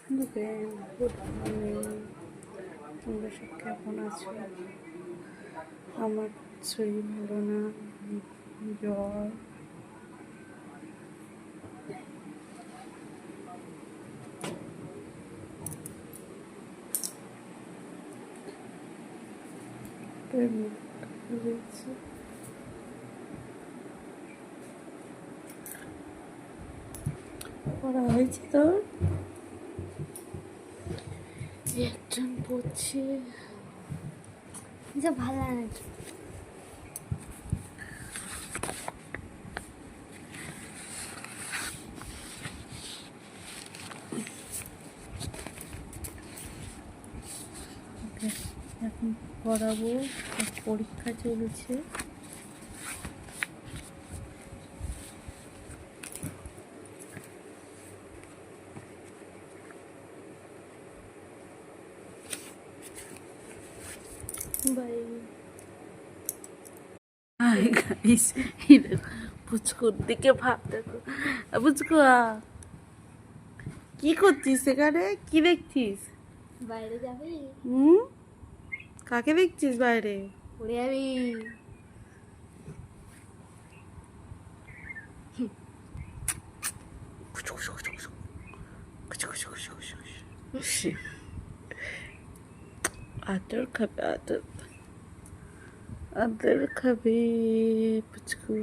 Good morning. তোমরা সব কেমন আছো? আমার শরীর ভালো না, জ্বর। পড়া হয়েছে তোর? একজন পড়ছে, যা ভালো লাগে। এখন পড়াবো, পরীক্ষা চলছে। বাই। হাই গাইস, পুচকুর দিকে ভাব দেখো। পুচকু, কি করছিস এখানে? কি দেখছিস? বাইরে যাবি? কাকে দেখছিস বাইরে? উড়ে যাবি? আদর খাবে, আদর আদর খাবে পুচকু।